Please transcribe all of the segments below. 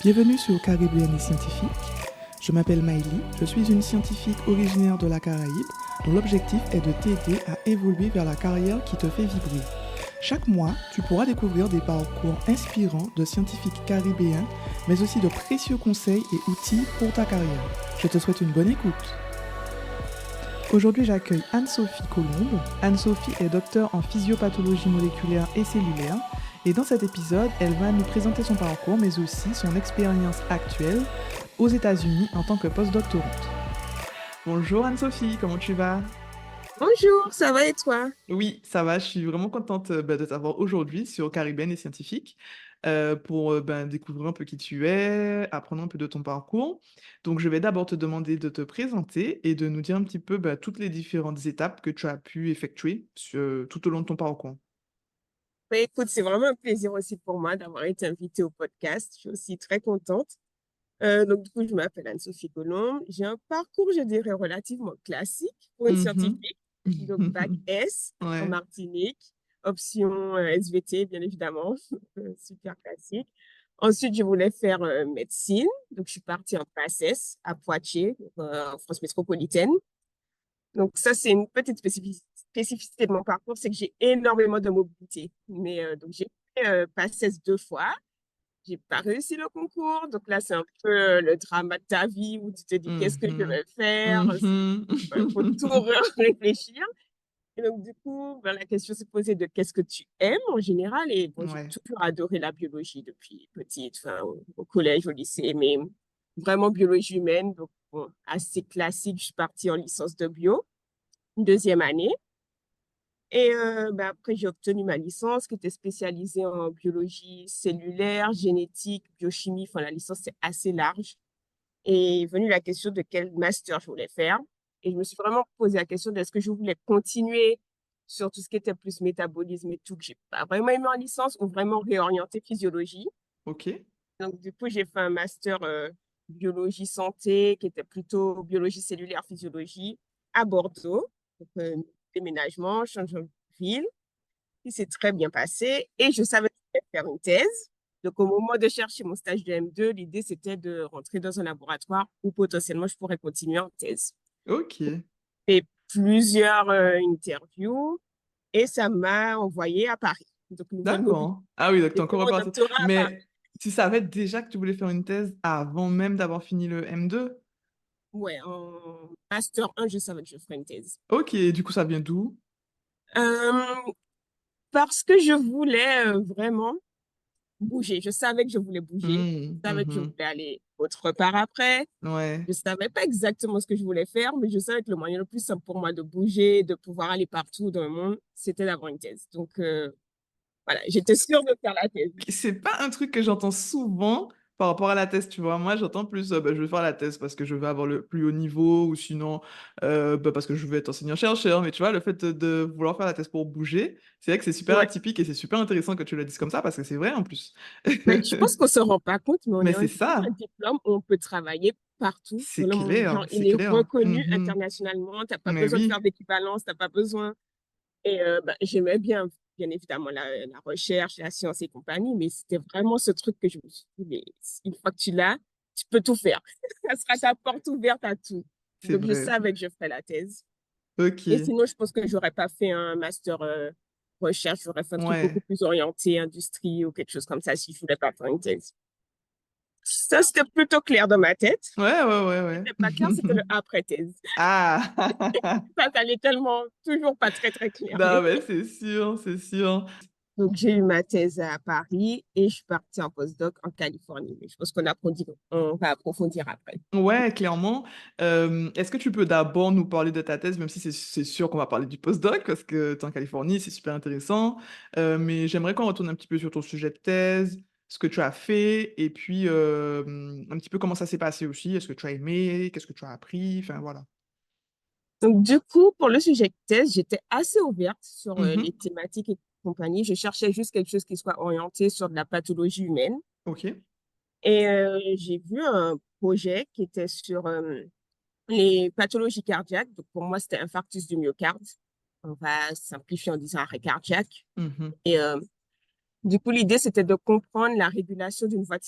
Bienvenue sur Caribéenne et Scientifique. Je m'appelle Maïli, je suis une scientifique originaire de la Caraïbe dont l'objectif est de t'aider à évoluer vers la carrière qui te fait vibrer. Chaque mois, tu pourras découvrir des parcours inspirants de scientifiques caribéens, mais aussi de précieux conseils et outils pour ta carrière. Je te souhaite une bonne écoute. Aujourd'hui, j'accueille Anne-Sophie Colombe. Anne-Sophie est docteure en physiopathologie moléculaire et cellulaire. Et dans cet épisode, elle va nous présenter son parcours, mais aussi son expérience actuelle aux États-Unis en tant que postdoctorante. Bonjour Anne-Sophie, comment tu vas? Bonjour, ça va et toi? Oui, ça va, je suis vraiment contente de t'avoir aujourd'hui sur Caribéenne et Scientifique pour découvrir un peu qui tu es, apprendre un peu de ton parcours. Donc, je vais d'abord te demander de te présenter et de nous dire un petit peu toutes les différentes étapes que tu as pu effectuer tout au long de ton parcours. Bah, écoute, c'est vraiment un plaisir aussi pour moi d'avoir été invitée au podcast. Je suis aussi très contente. Donc, du coup, je m'appelle Anne-Sophie Colombe. J'ai un parcours, je dirais, relativement classique pour une Mhm. scientifique. Donc, bac S en Ouais, Martinique, option SVT, bien évidemment, super classique. Ensuite, je voulais faire médecine. Donc, je suis partie en PACES à Poitiers, donc, en France métropolitaine. Donc ça, c'est une petite spécificité de mon parcours, c'est que j'ai énormément de mobilité. Mais donc j'ai fait PACES 2 fois, j'ai pas réussi le concours. Donc là, c'est un peu le drama de ta vie où tu te dis qu'est-ce que je mhm, vais faire. mhm. Il faut tout réfléchir. Et donc du coup, la question s'est posée de qu'est-ce que tu aimes en général. Et bon, j'ai Ouais, toujours adoré la biologie depuis petite, enfin, au collège, au lycée, mais vraiment biologie humaine. Donc bon, assez classique, je suis partie en licence de bio, deuxième année. Et après, j'ai obtenu ma licence qui était spécialisée en biologie cellulaire, génétique, biochimie. Enfin, la licence, c'est assez large. Et est venue la question de quel master je voulais faire. Et je me suis vraiment posé la question de est-ce que je voulais continuer sur tout ce qui était plus métabolisme et tout, que j'ai pas vraiment aimé en licence, ou vraiment réorienter physiologie. ok, Donc, du coup, j'ai fait un master biologie santé qui était plutôt biologie cellulaire, physiologie à Bordeaux. Donc, déménagement, changement de ville qui s'est très bien passé et je savais que je voulais faire une thèse. Donc, au moment de chercher mon stage de M2, l'idée, c'était de rentrer dans un laboratoire où potentiellement je pourrais continuer en thèse. ok, J'ai fait plusieurs interviews et ça m'a envoyé à Paris. Donc, nouvelle mobilité. d'accord. Ah oui, donc t'es J'ai fait encore mon reparti. doctorat à Paris. Mais tu savais déjà que tu voulais faire une thèse avant même d'avoir fini le M2? Ouais, en master 1, je savais que je ferais une thèse. Ok, du coup, ça vient d'où? Euh, Parce que je voulais vraiment bouger. Je savais que je voulais bouger. Je savais que je Mhm. voulais aller autre part après. Ouais, Je savais pas exactement ce que je voulais faire, mais je savais que le moyen le plus simple pour moi de bouger, de pouvoir aller partout dans le monde, c'était d'avoir une thèse. Donc, voilà, j'étais sûre de faire la thèse. c'est pas un truc que j'entends souvent par rapport à la thèse, tu vois. Moi, j'entends plus, je vais faire la thèse parce que je veux avoir le plus haut niveau ou sinon parce que je veux être enseignant-chercheur. Mais tu vois, le fait de vouloir faire la thèse pour bouger, c'est vrai que c'est super Ouais. atypique et c'est super intéressant que tu le dises comme ça parce que c'est vrai en plus. Mais je pense qu'on se rend pas compte, mais Mais c'est on a un ça, diplôme où on peut travailler partout dans c'est le monde. clair, Genre, il c'est est clair. reconnu Mhm. internationalement. T'as pas Mais besoin de faire oui, d'équivalence, t'as pas besoin. Et j'aimais bien, bien évidemment, la recherche, la science et compagnie, mais c'était vraiment ce truc que je me suis dit, mais une fois que tu l'as, tu peux tout faire. Ça sera ta porte ouverte à tout. c'est Donc, je vrai. savais que je ferais la thèse. Et Ok, sinon, je pense que j'aurais pas fait un master recherche, j'aurais fait un truc beaucoup ouais. plus orienté, industrie ou quelque chose comme ça si je voulais pas faire une thèse. Ça, c'était plutôt clair dans ma tête. Ouais, ouais, ouais, Ce qui ouais. n'était pas clair, c'était le après-thèse. Ah! Ça allait tellement, toujours pas très, très clair. Non, mais c'est sûr, c'est sûr. Donc, j'ai eu ma thèse à Paris et je suis partie en postdoc en Californie. Mais je pense on va approfondir après. Ouais, clairement. Est-ce que tu peux d'abord nous parler de ta thèse, même si c'est sûr qu'on va parler du postdoc, parce que tu es en Californie, c'est super intéressant. Mais j'aimerais qu'on retourne un petit peu sur ton sujet de thèse, ce que tu as fait, et puis un petit peu comment ça s'est passé aussi. Est-ce que tu as aimé? Qu'est-ce que tu as appris? Enfin, voilà. Donc, du coup, pour le sujet de thèse, j'étais assez ouverte sur les Mhm. thématiques et compagnie. Je cherchais juste quelque chose qui soit orienté sur de la pathologie humaine. Ok. Et j'ai vu un projet qui était sur les pathologies cardiaques. Donc, pour moi, c'était infarctus du myocarde. On va simplifier en disant arrêt cardiaque. Mhm. Et du coup, l'idée, c'était de comprendre la régulation d'une voie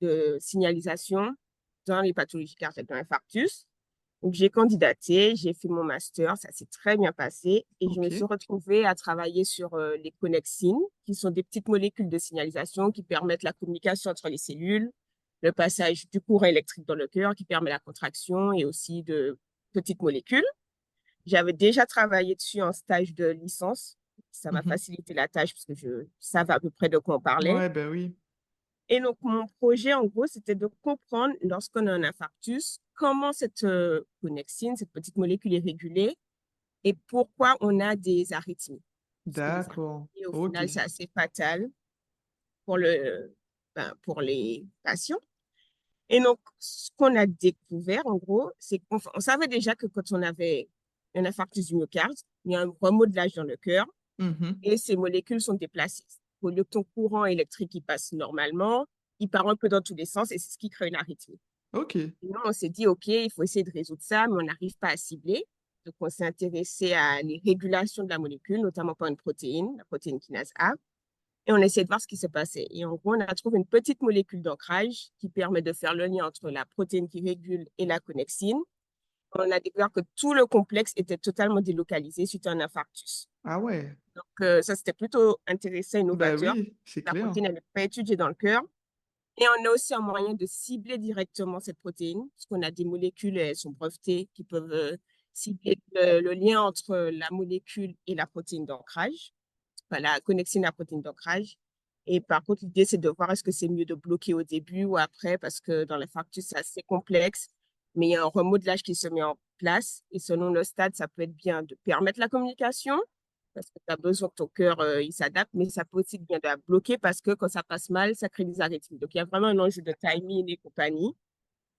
de de signalisation dans les pathologies cardiaques, dans l'infarctus. Donc, j'ai candidaté, j'ai fait mon master, ça s'est très bien passé et je me suis Ok. retrouvée à travailler sur les connexines, qui sont des petites molécules de signalisation qui permettent la communication entre les cellules, le passage du courant électrique dans le cœur qui permet la contraction et aussi de petites molécules. J'avais déjà travaillé dessus en stage de licence. Ça m'a Mhm. facilité la tâche parce que je savais à peu près de quoi on parlait. Ouais, ben oui. Et donc, mon projet, en gros, c'était de comprendre, lorsqu'on a un infarctus, comment cette connexine, cette petite molécule est régulée et pourquoi on a des arythmies. Parce que les D'accord. arythmies, au Ok. final, c'est assez fatal pour les patients. Et donc, ce qu'on a découvert, en gros, c'est qu'on savait déjà que quand on avait un infarctus du myocarde, il y a un remodelage dans le cœur Mhm. et ces molécules sont déplacées. Au lieu que ton courant électrique il passe normalement, il part un peu dans tous les sens et c'est ce qui crée une arythmie. Ok. Et nous, on s'est dit, OK, il faut essayer de résoudre ça, mais on n'arrive pas à cibler. Donc, on s'est intéressé à les régulations de la molécule, notamment par une protéine, la protéine kinase A, et on a essayé de voir ce qui se passait. Et en gros, on a trouvé une petite molécule d'ancrage qui permet de faire le lien entre la protéine qui régule et la connexine. On a découvert que tout le complexe était totalement délocalisé suite à un infarctus. Ah ouais. Donc, ça, c'était plutôt intéressant, Ben innovateur. oui, c'est La clair. protéine n'avait pas étudiée dans le cœur. Et on a aussi un moyen de cibler directement cette protéine, parce qu'on a des molécules, elles sont brevetées, qui peuvent cibler le lien entre la molécule et la protéine d'ancrage, enfin, la connexine à la protéine d'ancrage. Et par contre, l'idée, c'est de voir est-ce que c'est mieux de bloquer au début ou après, parce que dans l'infarctus, c'est assez complexe, mais il y a un remodelage qui se met en place. Et selon le stade, ça peut être bien de permettre la communication, parce que tu as besoin que ton cœur il s'adapte, mais ça peut aussi être bien de la bloquer parce que quand ça passe mal, ça crée des arythmies. Donc, il y a vraiment un enjeu de timing et compagnie.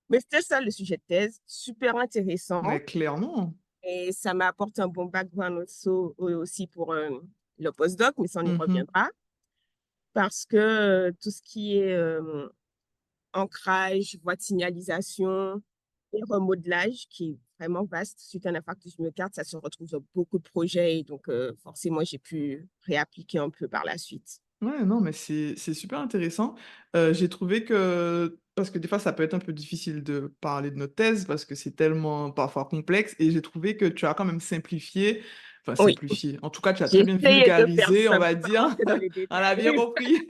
Mais c'était ça le sujet de thèse, super intéressant. Mais clairement. Et ça m'a apporté un bon background aussi pour le postdoc, mais ça, on y Mhm. reviendra. Parce que tout ce qui est ancrage, voie de signalisation et remodelage, qui est vraiment vaste suite à un infarctus du myocarde, ça se retrouve dans beaucoup de projets. Et donc, forcément, j'ai pu réappliquer un peu par la suite. Ouais, non, mais c'est super intéressant. J'ai trouvé que, parce que des fois, ça peut être un peu difficile de parler de notre thèse, parce que c'est tellement parfois complexe, et j'ai trouvé que tu as quand même simplifié, enfin Oui, simplifié, en tout cas, tu as j'ai très bien essayé de faire vulgarisé, on simple, va pas dire, rentrer dans les on a bien détails. compris.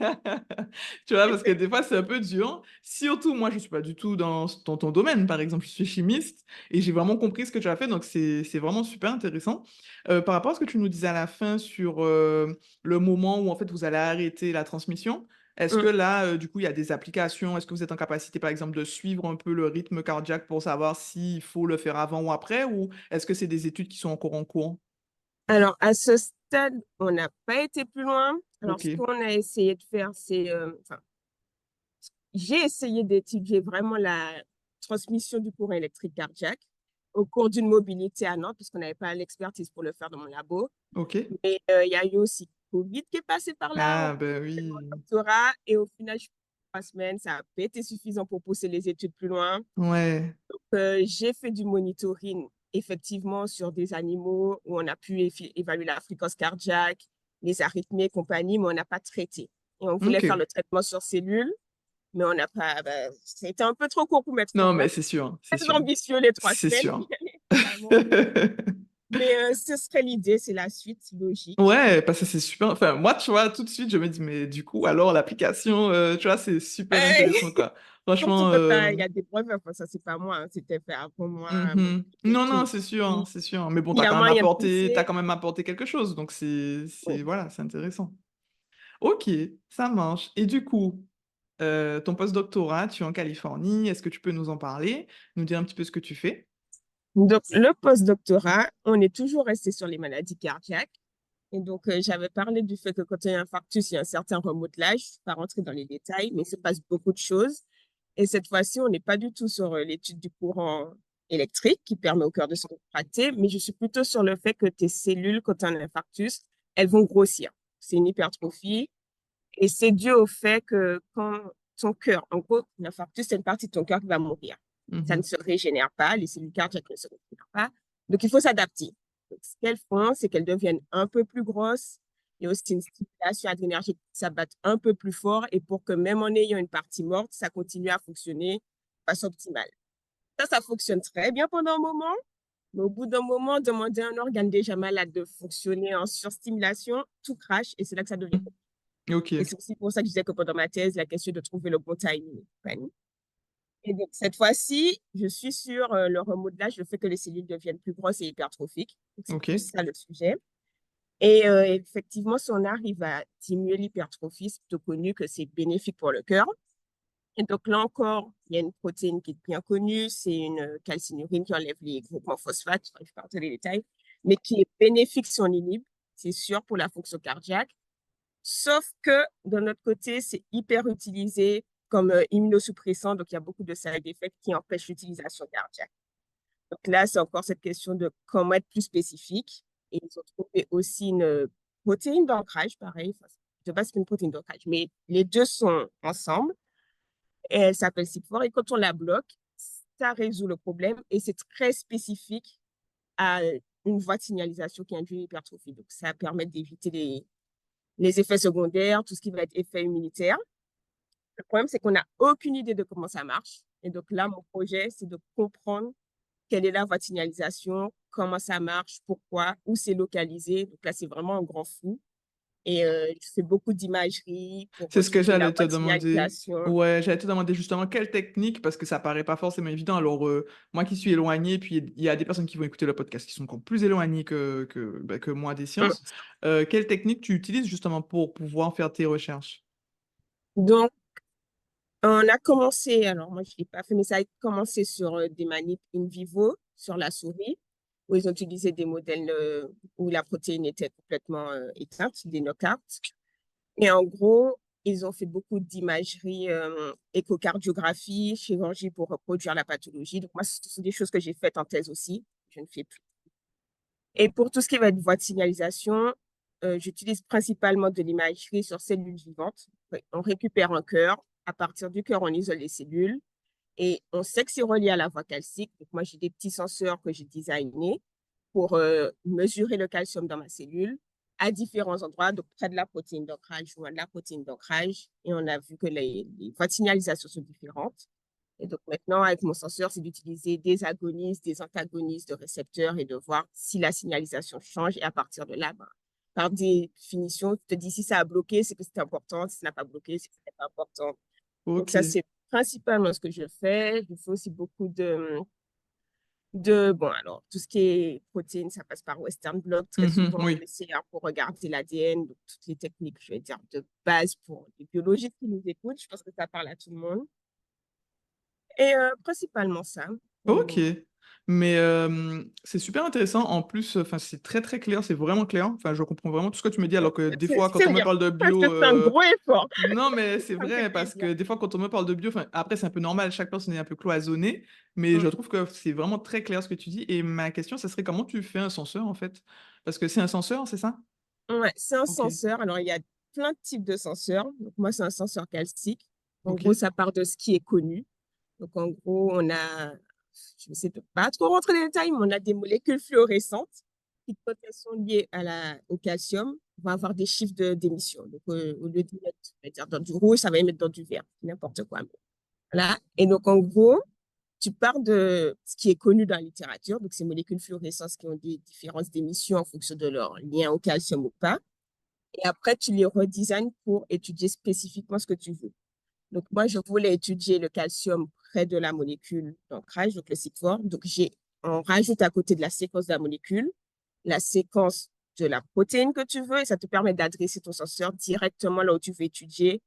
Tu vois, parce que des fois, c'est un peu dur. Surtout, moi, je ne suis pas du tout dans ton domaine, par exemple, je suis chimiste, et j'ai vraiment compris ce que tu as fait, donc c'est vraiment super intéressant. Par rapport à ce que tu nous disais à la fin sur le moment où en fait vous allez arrêter la transmission. Est-ce que Mm. là, du coup, il y a des applications? Est-ce que vous êtes en capacité, par exemple, de suivre un peu le rythme cardiaque pour savoir s'il faut le faire avant ou après? Ou est-ce que c'est des études qui sont encore en cours? Alors, à ce stade, on n'a pas été plus loin. Alors, Ok. ce qu'on a essayé de faire, c'est, enfin, j'ai essayé d'étudier vraiment la transmission du courant électrique cardiaque au cours d'une mobilité à Nantes, parce qu'on n'avait pas l'expertise pour le faire dans mon labo. Ok. Mais il y a eu aussi Covid qui est passé par là. On Ah, ben fait mon oui. doctorat et au final, je suis 3 semaines. Ça n'a pas été suffisant pour pousser les études plus loin. Ouais. J'ai fait du monitoring effectivement sur des animaux où on a pu évaluer la fréquence cardiaque, les arythmies et compagnie, mais on n'a pas traité. Et on voulait faire Ok. le traitement sur cellules, mais on n'a pas. C'était un peu trop court pour mettre en Non, mais place. c'est sûr. C'est Très sûr. ambitieux les trois C'est semaines, sûr. finalement. Mais ce serait l'idée, c'est la suite logique. Ouais, parce que c'est super. Enfin, moi, tu vois, tout de suite, je me dis, mais du coup, alors l'application, tu vois, c'est super Euh, intéressant, quoi. Surtout Franchement, que il y a des preuves, enfin, ça c'est pas moi, hein, c'était fait avant moi, mon mhm. Non, non, étude. c'est sûr, hein, c'est sûr. Mais bon, Il y a moyen de t'as pousser. quand même apporté quelque chose, donc Oui. voilà, c'est intéressant. Ok, ça marche. Et du coup, ton post-doctorat, tu es en Californie, est-ce que tu peux nous en parler, nous dire un petit peu ce que tu fais? Donc, le post-doctorat, on est toujours resté sur les maladies cardiaques. Et donc, j'avais parlé du fait que quand il y a un infarctus, il y a un certain remodelage. Je ne vais pas rentrer dans les détails, mais il se passe beaucoup de choses. Et cette fois-ci, on n'est pas du tout sur l'étude du courant électrique qui permet au cœur de se contracter, mais je suis plutôt sur le fait que tes cellules, quand tu as un infarctus, elles vont grossir. C'est une hypertrophie. Et c'est dû au fait que quand ton cœur, en gros, l'infarctus, c'est une partie de ton cœur qui va mourir. Ça ne Mhm. se régénère pas, les cellules cardiaques ne se régénèrent pas. Donc, il faut s'adapter. Donc, ce qu'elles font, c'est qu'elles deviennent un peu plus grosses, Il y a aussi une stimulation adrénergique, ça batte un peu plus fort et pour que même en ayant une partie morte, ça continue à fonctionner de façon optimale. Ça fonctionne très bien pendant un moment, mais au bout d'un moment, demander à un organe déjà malade de fonctionner en surstimulation, tout crache et c'est là que ça devient compliqué. Ok. Et c'est aussi pour ça que je disais que pendant ma thèse, la question de trouver le bon timing. Et donc, cette fois-ci, je suis sur le remodelage, le fait que les cellules deviennent plus grosses et hypertrophiques. C'est Ok. plus ça le sujet. Et effectivement, si on arrive à diminuer l'hypertrophie, c'est plutôt connu que c'est bénéfique pour le cœur. Et donc là encore, il y a une protéine qui est bien connue, c'est une calcinurine qui enlève les groupements phosphates, je ne vais pas rentrer dans les détails, mais qui est bénéfique si on inhibe, c'est sûr pour la fonction cardiaque. Sauf que de notre côté, c'est hyper utilisé comme immunosuppressant, donc il y a beaucoup de side effects qui empêchent l'utilisation cardiaque. Donc là, c'est encore cette question de comment être plus spécifique. Et ils ont trouvé aussi une protéine d'ancrage, pareil. Enfin, je ne sais pas si c'est une protéine d'ancrage, mais les deux sont ensemble. Et elle s'appelle CYP4. Et quand on la bloque, ça résout le problème et c'est très spécifique à une voie de signalisation qui induit l'hypertrophie. Donc, ça permet d'éviter les effets secondaires, tout ce qui va être effet immunitaire. Le problème, c'est qu'on n'a aucune idée de comment ça marche. Et donc là, mon projet, c'est de comprendre quelle est la voie de signalisation, comment ça marche, pourquoi, où c'est localisé. Donc là, c'est vraiment un grand flou. Et je fais beaucoup d'imagerie pour C'est ce que retrouver la j'allais te voie de demander. signalisation. Ouais, j'allais te demander justement quelle technique, parce que ça paraît pas forcément évident. Alors, moi qui suis éloigné, puis il y a des personnes qui vont écouter le podcast qui sont encore plus éloignées que moi des Hum. sciences. Quelle technique tu utilises justement pour pouvoir faire tes recherches? Donc, on a commencé, alors moi je ne l'ai pas fait, mais ça a commencé sur des manips in vivo, sur la souris, où ils ont utilisé des modèles où la protéine était complètement éteinte, des knockouts. Et en gros, ils ont fait beaucoup d'imagerie, échocardiographie, chirurgie pour reproduire la pathologie. Donc moi, ce sont des choses que j'ai faites en thèse aussi. Je ne fais plus. Et pour tout ce qui va être voie de signalisation, j'utilise principalement de l'imagerie sur cellules vivantes. On récupère un cœur. À partir du cœur, on isole les cellules. Et on sait que c'est relié à la voie calcique. Donc moi, j'ai des petits senseurs que j'ai designés pour mesurer le calcium dans ma cellule à différents endroits, donc près de la protéine d'ancrage, loin de la protéine d'ancrage. Et on a vu que les voies de signalisation sont différentes. Et donc maintenant, avec mon senseur, c'est d'utiliser des agonistes, des antagonistes de récepteurs et de voir si la signalisation change. Et à partir de là, ben, par définition, tu te dis si ça a bloqué, c'est que c'est important. Si ça n'a pas bloqué, c'est que c'est pas important. Donc Ok. ça, c'est principalement ce que je fais. Je fais aussi beaucoup bon, alors, tout ce qui est protéines, ça passe par Western blot très Mhm, souvent, oui. PCR pour regarder l'ADN, donc toutes les techniques, je vais dire, de base pour les biologistes qui nous écoutent. Je pense que ça parle à tout le monde. Et principalement ça. pour le Ok. moment. Mais c'est super intéressant. En plus, enfin, c'est très très clair, c'est vraiment clair. Enfin, je comprends vraiment tout ce que tu me dis, alors que des fois, quand C'est on me bien, parle de parce que bio, c'est un gros effort. non, mais c'est Ça me fait vrai, parce plaisir. que des fois, quand on me parle de bio, enfin, après, c'est un peu normal, chaque personne est un peu cloisonnée, mais je Mm. trouve que c'est vraiment très clair ce que tu dis. Et ma question, ça serait comment tu fais un senseur, en fait? Parce que c'est un senseur, c'est ça? Ouais, c'est un Ok, senseur. Alors, il y a plein de types de senseurs. Donc, moi, c'est un senseur calcique. En ok, gros, ça part de ce qui est connu. Donc, en gros, on a, je ne sais pas trop rentrer dans les détails, mais on a des molécules fluorescentes qui, quand elles sont liées au calcium, vont avoir des chiffres d'émission. Donc, au lieu de mettre, je vais dire, dans du rouge, ça va émettre dans du vert, n'importe quoi. Voilà. Et donc, en gros, tu pars de ce qui est connu dans la littérature, donc ces molécules fluorescentes qui ont des différences d'émission en fonction de leur lien au calcium ou pas. Et après, tu les redesignes pour étudier spécifiquement ce que tu veux. Donc, moi, je voulais étudier le calcium près de la molécule d'ancrage, donc le CYP4. Donc, on rajoute à côté de la séquence de la molécule la séquence de la protéine que tu veux et ça te permet d'adresser ton senseur directement là où tu veux étudier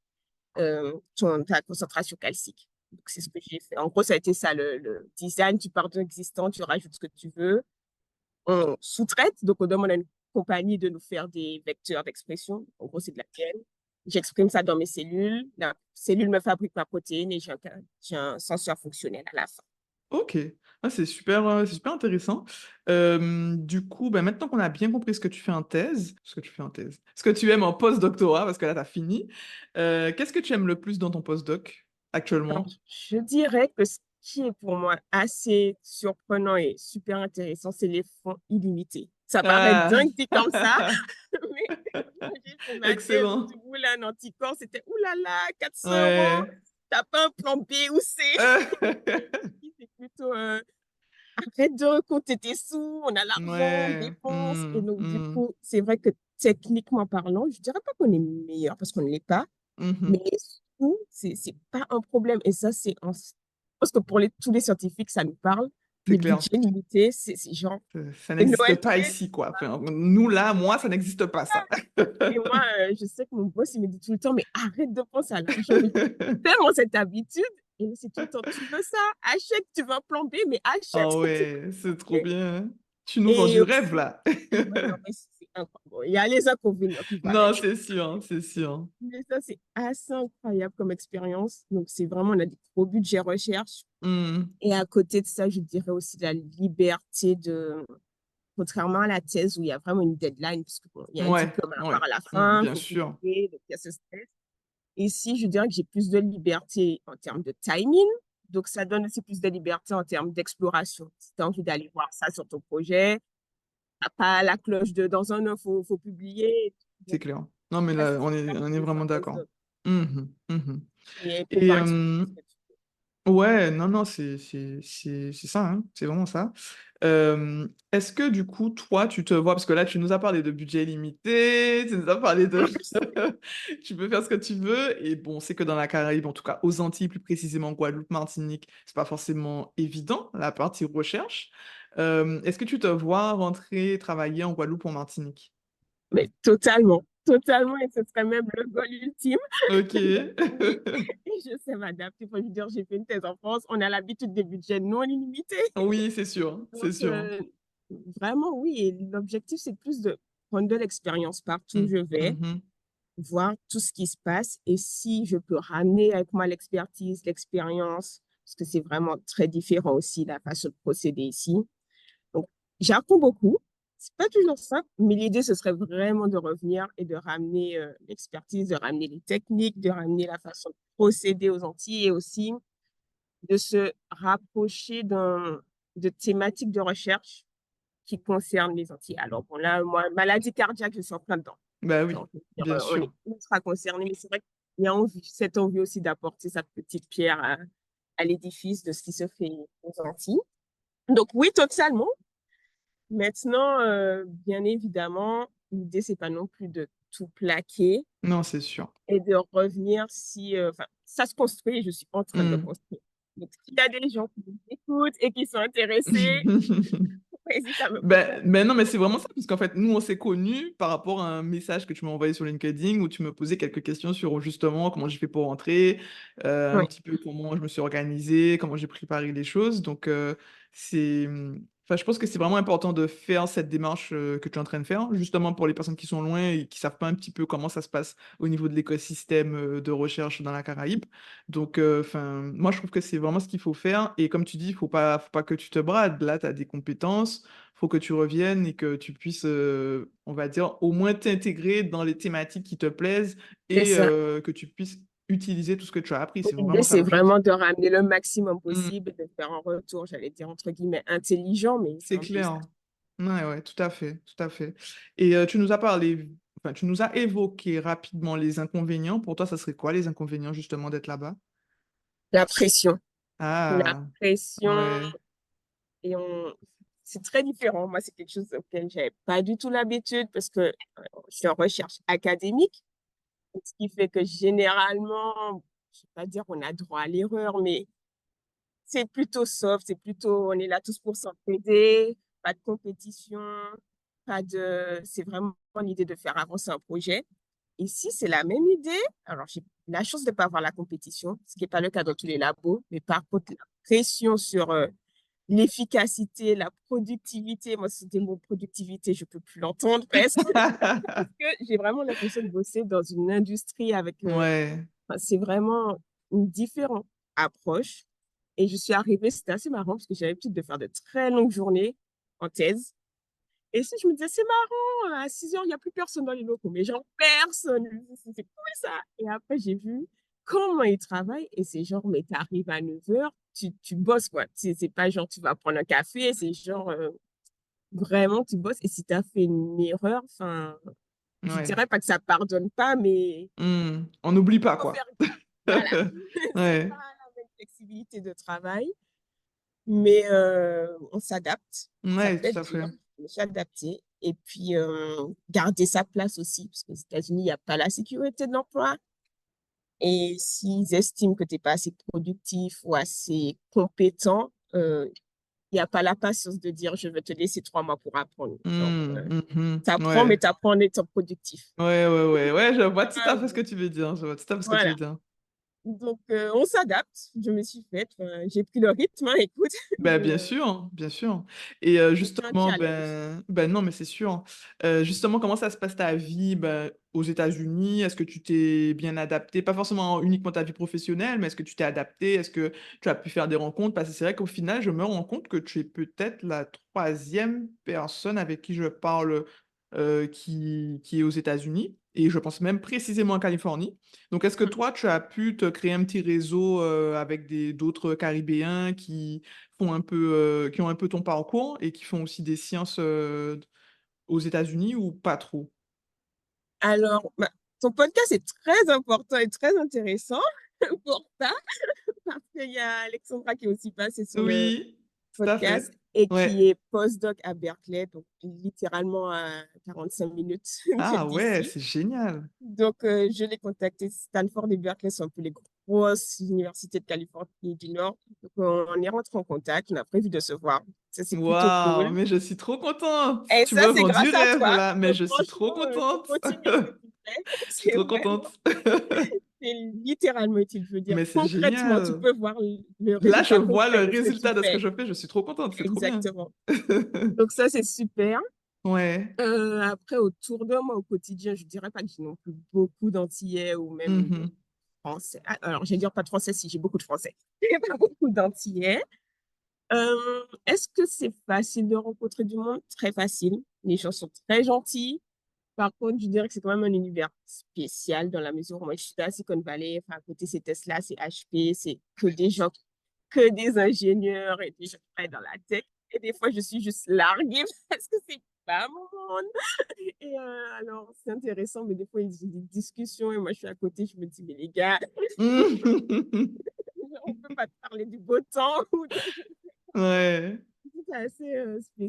ta concentration calcique. Donc, c'est ce que j'ai fait. En gros, ça a été ça, le design. Tu pars d'un existant, tu rajoutes ce que tu veux. On sous-traite, donc on demande à une compagnie de nous faire des vecteurs d'expression. En gros, c'est de la laquelle j'exprime ça dans mes cellules. La cellule me fabrique ma protéine et j'ai un senseur fonctionnel à la fin. ok. Ah, c'est super intéressant. Du coup, ben, maintenant qu'on a bien compris ce que tu aimes en post-doctorat, parce que là, tu as fini, qu'est-ce que tu aimes le plus dans ton post-doc Alors, actuellement? je dirais que ce qui est pour moi assez surprenant et super intéressant, c'est les fonds illimités. Ça paraît Ah. dingue dit comme ça, mais j'ai fait ma thèse où tu Excellent. voulais un anticorps, c'était oulala, 400 €, Ouais. t'as pas un plan B ou C. C'est plutôt arrête de compter tes sous, on a l'argent, Ouais. dépense. Et donc, du Mm. coup, c'est vrai que techniquement parlant, je dirais pas qu'on est meilleur parce qu'on ne l'est pas, mais Mhm. les sous, c'est pas un problème. Et ça, parce que pour tous les scientifiques, ça nous parle. C'est Les clair. budgets limités, c'est genre, Ça c'est n'existe Noël pas fait. ici, quoi. Enfin, nous, là, moi, ça n'existe pas, ça. Et moi, je sais que mon boss, il me dit tout le temps, mais arrête de penser à l'argent. Mais j'ai tellement cette habitude. Et là, c'est tout le temps, tu veux ça, achète, tu veux un plan B, mais achète. Ah ouais, c'est trop bien. Tu nous vends Et du rêve, aussi, là. ouais, non, mais c'est incroyable. Bon, il y a les inconvénients qui vont Non, avec. c'est sûr, c'est sûr. Mais ça, c'est assez incroyable comme expérience. Donc, c'est vraiment, on a des gros budgets recherche. Mm. Et à côté de ça, je dirais aussi la liberté de, contrairement à la thèse où il y a vraiment une deadline, parce qu'il y a un Ouais, diplôme à ouais. avoir à la fin, il Bien faut sûr. publier, donc il y a ce stress. Ici, je dirais que j'ai plus de liberté en termes de timing. Donc, ça donne aussi plus de liberté en termes d'exploration. Si tu as envie d'aller voir ça sur ton projet, t'as pas la cloche de dans un an, faut publier. C'est clair. Non, mais Ça, là, on est c'est un vraiment d'accord. postdoc. Mhm, mhm. Et Et pouvoir explorer ce que tu veux. ouais, non, non, c'est ça, hein, c'est vraiment ça. Est-ce que du coup, toi, tu te vois, parce que là, tu nous as parlé de budget limité, tu nous as parlé de... Tu peux faire ce que tu veux, et bon, c'est que dans la Caraïbe, en tout cas aux Antilles, plus précisément Guadeloupe, Martinique, c'est pas forcément évident, la partie recherche. Est-ce que tu te vois rentrer travailler en Guadeloupe ou en Martinique? Mais totalement, totalement. Et ce serait même le goal ultime. Ok. Oui. Et je sais m'adapter. Faut lui dire, j'ai fait une thèse en France. On a l'habitude des budgets non illimités. Oui, c'est sûr, c'est Donc, sûr. vraiment, oui. Et l'objectif, c'est plus de prendre de l'expérience partout où Mm, je vais, mhm. voir tout ce qui se passe. Et si je peux ramener avec moi l'expertise, l'expérience, parce que c'est vraiment très différent aussi la façon de procéder ici. Donc, j'apprends beaucoup. C'est pas toujours simple, mais l'idée, ce serait vraiment de revenir et de ramener l'expertise, de ramener les techniques, de ramener la façon de procéder aux Antilles et aussi de se rapprocher de thématiques de recherche qui concernent les Antilles. Alors, bon, là, moi, maladie cardiaque, je suis en plein dedans. Bah oui, Donc, je veux dire, bien on est sûr. ultra concernés, mais c'est vrai qu'il y a cette envie aussi d'apporter sa petite pierre à l'édifice de ce qui se fait aux Antilles. Donc, oui, totalement. Maintenant, bien évidemment, l'idée, c'est pas non plus de tout plaquer Non, c'est sûr. et de revenir si, enfin, ça se construit et je suis en train de le Mm. construire. Donc, s'il y a des gens qui m'écoutent et qui sont intéressés, faut pas hésiter à me contacter. Ben non, mais c'est vraiment ça, parce qu'en fait, nous, on s'est connus par rapport à un message que tu m'as envoyé sur LinkedIn où tu me posais quelques questions sur justement comment j'ai fait pour rentrer, un Oui, petit peu comment je me suis organisé, comment j'ai préparé les choses. Donc, c'est. Enfin, je pense que c'est vraiment important de faire cette démarche que tu es en train de faire, justement pour les personnes qui sont loin et qui savent pas un petit peu comment ça se passe au niveau de l'écosystème de recherche dans la Caraïbe. Donc, enfin, moi, je trouve que c'est vraiment ce qu'il faut faire. Et comme tu dis, faut pas que tu te brades. Là, tu as des compétences, faut que tu reviennes et que tu puisses, on va dire, au moins t'intégrer dans les thématiques qui te plaisent c'est et ça. que tu puisses utiliser tout ce que tu as appris. C'est L'idée, vraiment ça c'est l'objectif. vraiment de ramener le maximum Mm, possible et de faire un retour, j'allais dire entre guillemets, intelligent, mais c'est c'est un peu ça. clair. Ouais, ouais, tout à fait, tout à fait. Et tu nous as parlé, enfin, tu nous as évoqué rapidement les inconvénients. Pour toi, ça serait quoi les inconvénients justement d'être là-bas? La pression. La Ah, pression, ouais. et c'est très différent. Moi, c'est quelque chose auquel j'avais pas du tout l'habitude parce que je suis en recherche académique, ce qui fait que généralement, je ne vais pas dire qu'on a droit à l'erreur, mais c'est plutôt soft, c'est plutôt, on est là tous pour s'entraider, pas de compétition, c'est vraiment l'idée de faire avancer un projet. Ici, c'est la même idée. Alors, j'ai la chance de ne pas avoir la compétition, ce qui n'est pas le cas dans tous les labos, mais par contre, la pression sur l'efficacité, la productivité. Moi, c'est le mot productivité, je ne peux plus l'entendre presque, parce que j'ai vraiment l'impression de bosser dans une industrie avec... Ouais. enfin, c'est vraiment une différente approche. Et je suis arrivée, c'était assez marrant, parce que j'avais l'habitude de faire de très longues journées en thèse. Et si je me disais, c'est marrant, à 6 heures, il n'y a plus personne dans les locaux. Mais genre, personne. C'est cool ça. Et après, j'ai vu comment ils travaillent. Et c'est genre, mais tu arrives à 9 heures, tu bosses quoi. C'est pas genre, tu vas prendre un café. C'est genre, vraiment, tu bosses et si tu as fait une erreur, enfin, je Ouais. dirais pas que ça pardonne pas, mais On n'oublie pas, faut faire, quoi. voilà, c'est pas Ouais. la même flexibilité de travail, mais on s'adapte. Ça Ouais, peut tout être à fait. dur, mais s'adapter. Et puis, garder sa place aussi, parce qu'aux États-Unis, il n'y a pas la sécurité de l'emploi. Et s'ils estiment que tu n'es pas assez productif ou assez compétent, il n'y a pas la patience de dire je vais te laisser 3 mois pour apprendre. Donc, tu apprends, mais Ouais. tu apprends en étant productif. Ouais, ouais, ouais. Ouais, je vois tout à Ah, fait ce que tu veux dire. Je vois tout à fait ce que tu veux voilà. dire. Donc, on s'adapte. Je me suis faite. J'ai pris le rythme, hein, écoute. Ben, Mais bien sûr, bien sûr. Et c'est un justement, challenge. ben non, mais c'est sûr. Justement, comment ça se passe ta vie ben, aux États-Unis? Est-ce que tu t'es bien adapté? Pas forcément uniquement ta vie professionnelle, mais est-ce que tu t'es adapté? Est-ce que tu as pu faire des rencontres? Parce que c'est vrai qu'au final, je me rends compte que tu es peut-être la troisième personne avec qui je parle qui est aux États-Unis. Et je pense même précisément en Californie. Donc, est-ce que toi, tu as pu te créer un petit réseau avec d'autres Caribéens qui ont un peu ton parcours et qui font aussi des sciences aux États-Unis ou pas trop? Alors, ton podcast est très important et très intéressant pour ça, parce qu'il y a Alexandra qui est aussi passée sur le Oui, tout à podcast fait. et qui Ouais. est postdoc à Berkeley, donc littéralement à 45 minutes Ah ouais, d'ici. c'est génial. Donc, je l'ai contacté. Stanford et Berkeley sont un peu les grosses universités de Californie du Nord. Donc, on est rentré en contact. On a prévu de se voir. Ça, c'est plutôt Waouh, cool. mais je suis trop contente. Et Tu ça, me c'est vends du grâce à rêve toi. là, mais Donc, je suis trop franchement, faut contente. continuer ce que tu fais. Je suis C'est trop vraiment, contente. c'est littéralement utile. Je veux dire, Mais c'est concrètement, tu génial. peux voir le Là, je résultat vois le concret de ce que tu résultat de ce que fais. je fais, je suis trop contente, c'est trop bien. Exactement. Donc, ça, c'est super. Ouais. Après, autour de moi, au quotidien, je dirais pas que j'ai non plus beaucoup d'Antillais ou même de Mhm. Français. Ah, alors, je vais dire pas de Français si j'ai beaucoup de Français. J'ai pas beaucoup d'Antillais. Est-ce que c'est facile de rencontrer du monde? Très facile. Les gens sont très gentils. Par contre, je dirais que c'est quand même un univers spécial dans la mesure où moi, je suis à Silicon Valley. Enfin, à côté, c'est Tesla, c'est HP, c'est que des gens, que des ingénieurs et des gens qui travaillent dans la tech. Et des fois, je suis juste larguée parce que c'est pas mon monde. Et alors, c'est intéressant, mais des fois, ils ont des discussions et moi, je suis à côté, je me dis, mais les gars, on peut pas te parler du beau temps ou Ouais. c'est assez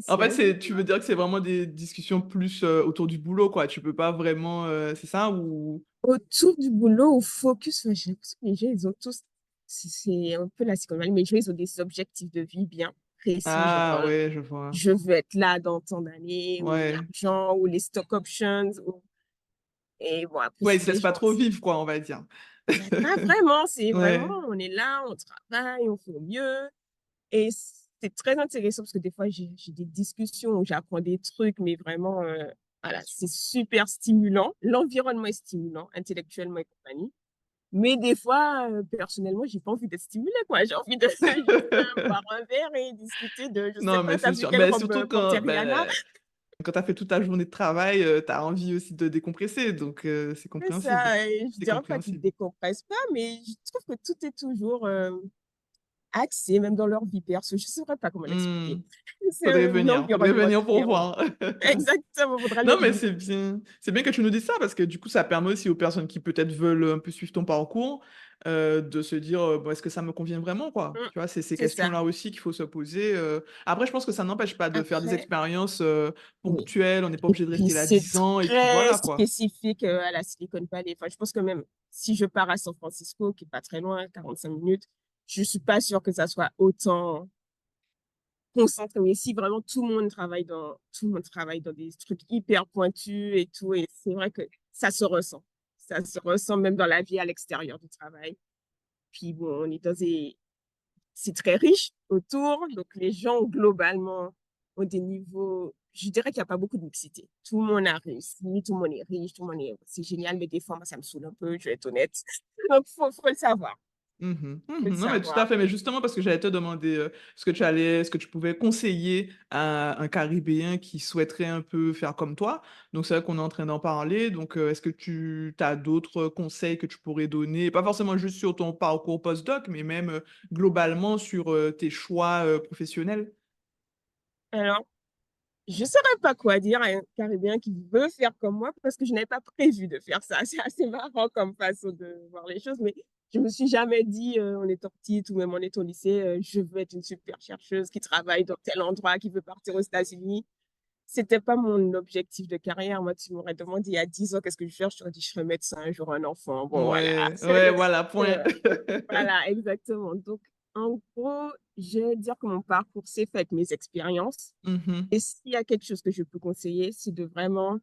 En fait, spécial. tu veux dire que c'est vraiment des discussions plus autour du boulot, quoi. Tu peux pas vraiment, c'est ça ou? Autour du boulot, au focus, j'ai l'impression que les gens, ils ont tous, c'est un peu la Silicon Valley, mais les gens, ils ont des objectifs de vie bien précis, genre, Ah ouais, je vois. je veux être là dans tant d'années, ou Ouais. l'argent, ou les stock options, et bon, après, Ouais, ils c'est se des laissent pas gens, trop vivre, quoi, on va dire. ben, pas vraiment, c'est vraiment, Ouais. on est là, on travaille, on fait au mieux, et c'est très intéressant parce que des fois, j'ai des discussions où j'apprends des trucs, mais vraiment, voilà, c'est super stimulant. L'environnement est stimulant, intellectuellement et compagnie. Mais des fois, personnellement, j'ai pas envie d'être stimulée, quoi. J'ai envie de juste boire un verre et discuter de, je sais Non, mais pas, t'as c'est vu sûr. quelle Mais robe surtout porter quand, Rihanna? quand tu as fait toute ta journée de travail, tu as envie aussi de décompresser, donc c'est C'est compréhensible. ça. Et je C'est dirais pas qu'ils compréhensible. décompressent pas, mais je trouve que tout est toujours axé, même dans leur vie perso. Je saurais pas comment l'expliquer. Hmm. C'est un Faudrait environnement venir pour différent. voir. Exactement, faudra Non, les mais vivre. c'est bien que tu nous dises ça parce que du coup, ça permet aussi aux personnes qui peut-être veulent un peu suivre ton parcours de se dire bon, est-ce que ça me convient vraiment, quoi? Mm, Tu vois, c'est ces c'est ça. questions-là aussi qu'il faut se poser. Après, je pense que ça n'empêche pas de faire des Après, expériences oui. ponctuelles. On n'est pas Et obligé de puis, rester là c'est 10 ans et puis très voilà, quoi. spécifique à la Silicon Valley. Enfin, je pense que même si je pars à San Francisco, qui est pas très loin, 45 minutes, je suis pas sûre que ça soit autant concentré. Mais si vraiment tout le monde travaille dans des trucs hyper pointus et tout, et c'est vrai que ça se ressent. Ça se ressent même dans la vie à l'extérieur du travail. Puis bon, on est dans des, c'est très riche autour. Donc, les gens, globalement, ont des niveaux. Je dirais qu'il n'y a pas beaucoup de mixité. Tout le monde a réussi, tout le monde est riche, tout le monde est. C'est génial, mais des fois, moi, ça me saoule un peu, je vais être honnête. Donc, faut le savoir. Mhm, Faut le mhm. Non, mais tout à savoir. fait. Mais justement, parce que j'allais te demander ce que tu pouvais conseiller à un Caribéen qui souhaiterait un peu faire comme toi. Donc, c'est vrai qu'on est en train d'en parler. Donc, est-ce que tu as d'autres conseils que tu pourrais donner? Pas forcément juste sur ton parcours postdoc, mais même globalement sur tes choix professionnels. Alors, je saurais pas quoi dire à un Caribéen qui veut faire comme moi parce que je n'avais pas prévu de faire ça. C'est assez marrant comme façon de voir les choses, mais je me suis jamais dit, en étant petite ou même en étant au lycée, je veux être une super chercheuse qui travaille dans tel endroit, qui veut partir aux États-Unis. C'était pas mon objectif de carrière. Moi, tu m'aurais demandé il y a 10 ans qu'est-ce que je fais, je t'aurais dit je serais médecin, un jour un enfant. Bon, voilà. Ouais, ouais, voilà, point. Euh, voilà, exactement. Donc, en gros, je vais dire que mon parcours s'est fait avec mes expériences. Mhm. Et s'il y a quelque chose que je peux conseiller, c'est de vraiment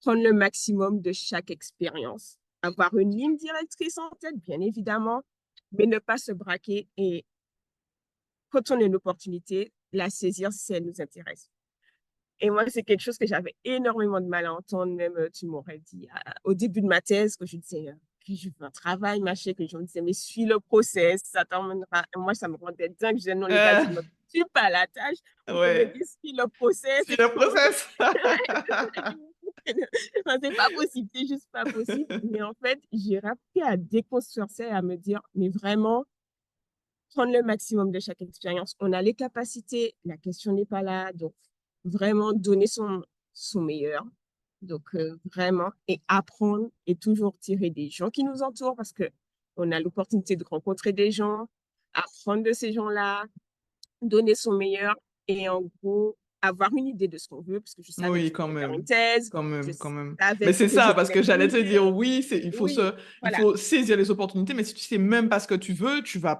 prendre le maximum de chaque expérience. Avoir une ligne directrice en tête, bien évidemment, mais ne pas se braquer et quand on a une opportunité, la saisir si elle nous intéresse. Et moi, c'est quelque chose que j'avais énormément de mal à entendre. Même, tu m'aurais dit au début de ma thèse, que je disais que je veux un travail, machin, que je me disais, mais suis le process, ça t'emmènera. Et moi, ça me rendait dingue. Je disais, non, les gars, je ne me tue pas à la tâche. Vous pouvez Ouais, dire, suis le process c'est et le puis on process. non, c'est pas possible, c'est juste pas possible. Mais en fait, j'ai appris à déconstruire ça et à me dire, mais vraiment, prendre le maximum de chaque expérience. On a les capacités, la question n'est pas là. Donc, vraiment donner son meilleur. Donc, vraiment, et apprendre et toujours tirer des gens qui nous entourent parce que on a l'opportunité de rencontrer des gens, apprendre de ces gens-là, donner son meilleur et en gros, avoir une idée de ce qu'on veut parce que je savais que Oui, je quand voulais faire une même. thèse, Quand je même, quand même. Mais savais c'est que je ça, parce voulais que j'allais te dire, bouger. oui, Oui, il voilà, faut saisir les opportunités, mais si tu sais même pas ce que tu veux, tu vas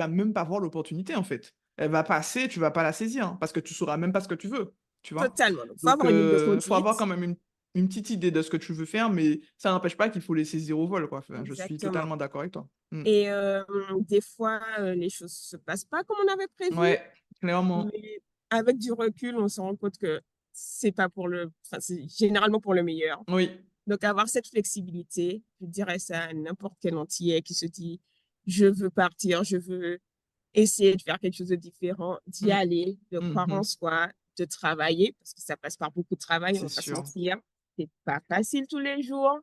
même pas voir l'opportunité, en fait. Elle va passer, tu vas pas la saisir, hein, parce que tu sauras même pas ce que tu veux, tu vois. totalement. Donc, il faut Donc, avoir une ligne de faut avoir conduite. quand même une petite idée de ce que tu veux faire, mais ça n'empêche pas qu'il faut les saisir au vol, quoi. Enfin, je suis Exactement. totalement d'accord avec toi. Mm. Et des fois, les choses se passent pas comme on avait prévu, Ouais, clairement. mais avec du recul, on se rend compte que c'est pas enfin, c'est généralement pour le meilleur. Oui. Donc, avoir cette flexibilité, je dirais ça à n'importe quel Antillais qui se dit, je veux partir, je veux essayer de faire quelque chose de différent, d'y Mm. aller, de croire en Mhm. soi, de travailler, parce que ça passe par beaucoup de travail, on C'est va pas se sûr. mentir. C'est pas facile tous les jours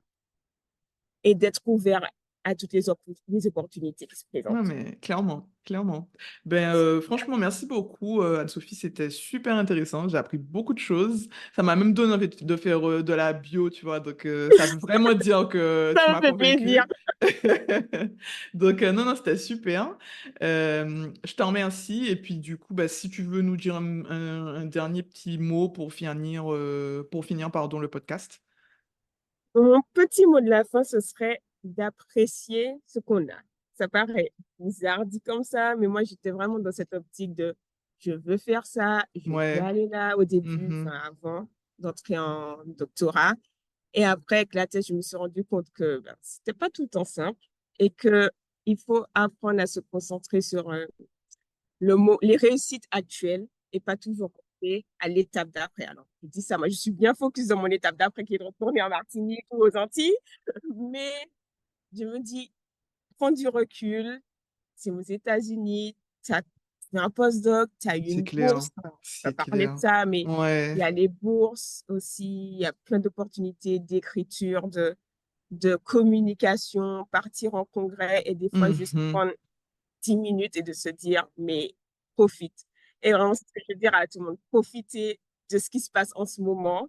et d'être ouvert à toutes les opportunités qui se Non, présentent. mais clairement, clairement. Ben, franchement, merci beaucoup, Anne-Sophie. C'était super intéressant. J'ai appris beaucoup de choses. Ça m'a même donné envie de faire de la bio, tu vois. Donc, ça veut vraiment dire que tu Ça me m'as fait plaisir. convaincue. Donc, non, non, c'était super. Je t'en remercie. Et puis, du coup, bah, si tu veux nous dire un dernier petit mot pour finir, pardon, le podcast. Mon petit mot de la fin, ce serait d'apprécier ce qu'on a. Ça paraît bizarre dit comme ça, mais moi, j'étais vraiment dans cette optique de je veux faire ça, je veux Ouais. aller là au début, Mhm. enfin avant d'entrer en doctorat. Et après, avec la thèse, je me suis rendu compte que ben, c'était pas tout le temps simple et que il faut apprendre à se concentrer sur les réussites actuelles et pas toujours penser à l'étape d'après. Alors, je dis ça, moi, je suis bien focus dans mon étape d'après qui est de retourner en Martinique ou aux Antilles, mais je me dis, prends du recul, c'est aux États-Unis, tu as un postdoc, tu as eu C'est une clair. bourse, enfin, on va C'est parler de clair. ça, mais il Ouais. y a les bourses aussi, il y a plein d'opportunités d'écriture, de communication, partir en congrès et des fois juste Mhm. prendre 10 minutes et de se dire, mais profite. Et vraiment, c'est ce que je veux dire à tout le monde. Profitez de ce qui se passe en ce moment.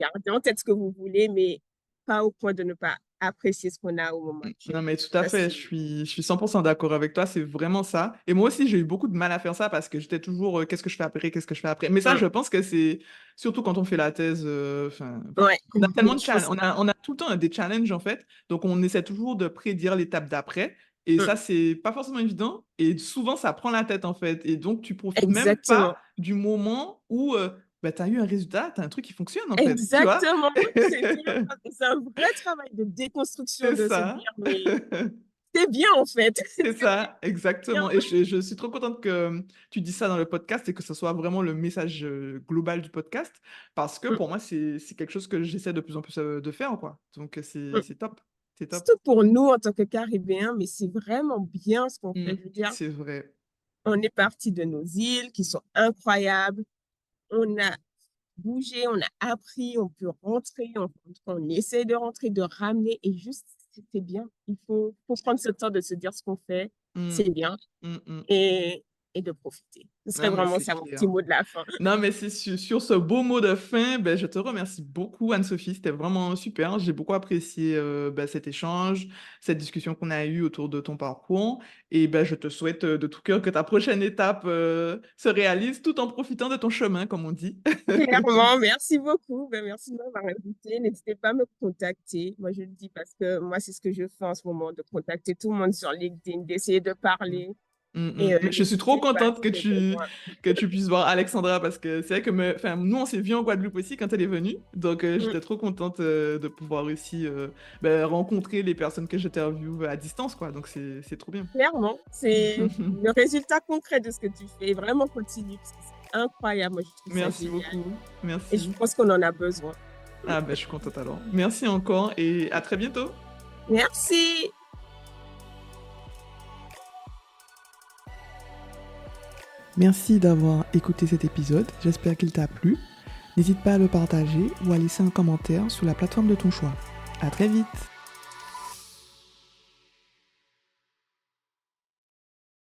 Gardez en tête ce que vous voulez, mais pas au point de ne pas apprécier ce qu'on a au moment actuel. Non, mais tout à Ça, fait, c'est... je suis 100% d'accord avec toi, c'est vraiment ça. Et moi aussi, j'ai eu beaucoup de mal à faire ça parce que j'étais toujours, qu'est-ce que je fais après, qu'est-ce que je fais après. Mais ça, Hum, je pense que c'est, surtout quand on fait la thèse, enfin, ouais, on a tellement de je pense... on a tout le temps des challenges, en fait. Donc, on essaie toujours de prédire l'étape d'après. Et hum, ça, c'est pas forcément évident. Et souvent, ça prend la tête, en fait. Et donc, tu profites même pas exactement. du moment où, bah, tu as eu un résultat, tu as un truc qui fonctionne, en fait. Tu vois? Exactement. C'est un vrai travail de déconstruction C'est de se ça. dire, mais c'est bien en fait. C'est C'est ça, bien. exactement. Et je suis trop contente que tu dis ça dans le podcast et que ce soit vraiment le message global du podcast, parce que Hum, pour moi, c'est quelque chose que j'essaie de plus en plus de faire, quoi. Donc, hum. c'est top. C'est top. Surtout pour nous en tant que Caribéens, mais c'est vraiment bien ce qu'on Mm, fait. Je veux dire, c'est vrai. on est parti de nos îles qui sont incroyables. On a bougé, on a appris, on peut rentrer, on essaie de rentrer, de ramener et juste, c'est bien. Faut prendre ce temps de se dire ce qu'on fait, Mm, c'est bien. mm, mm. Et et de profiter. Ce serait Non, mais vraiment c'est ça mon clair. petit mot de la fin. Non, mais c'est sur ce beau mot de fin, ben, je te remercie beaucoup, Anne-Sophie. C'était vraiment super. J'ai beaucoup apprécié ben, cet échange, cette discussion qu'on a eue autour de ton parcours. Et ben, je te souhaite de tout cœur que ta prochaine étape se réalise tout en profitant de ton chemin, comme on dit. Clairement, merci beaucoup. Ben, merci de m'avoir invité. N'hésitez pas à me contacter. Moi, je le dis parce que moi, c'est ce que je fais en ce moment, de contacter tout le monde sur LinkedIn, d'essayer de parler. Et Mais je suis trop n'hésitez pas contente si vous avez besoin. que tu puisses voir Alexandra parce que c'est vrai que enfin, nous, on s'est vus en Guadeloupe aussi quand elle est venue. Donc, Mm. j'étais trop contente de pouvoir aussi ben, rencontrer les personnes que j'interviewe à distance, quoi. Donc, c'est trop bien. Clairement, c'est le résultat concret de ce que tu fais. Vraiment continue parce que c'est incroyable. Moi, je trouve ça Merci génial. beaucoup. Et je Merci. pense qu'on en a besoin. Ah, ben, je suis contente alors. Merci encore et à très bientôt. Merci. Merci d'avoir écouté cet épisode. J'espère qu'il t'a plu. N'hésite pas à le partager ou à laisser un commentaire sur la plateforme de ton choix. À très vite!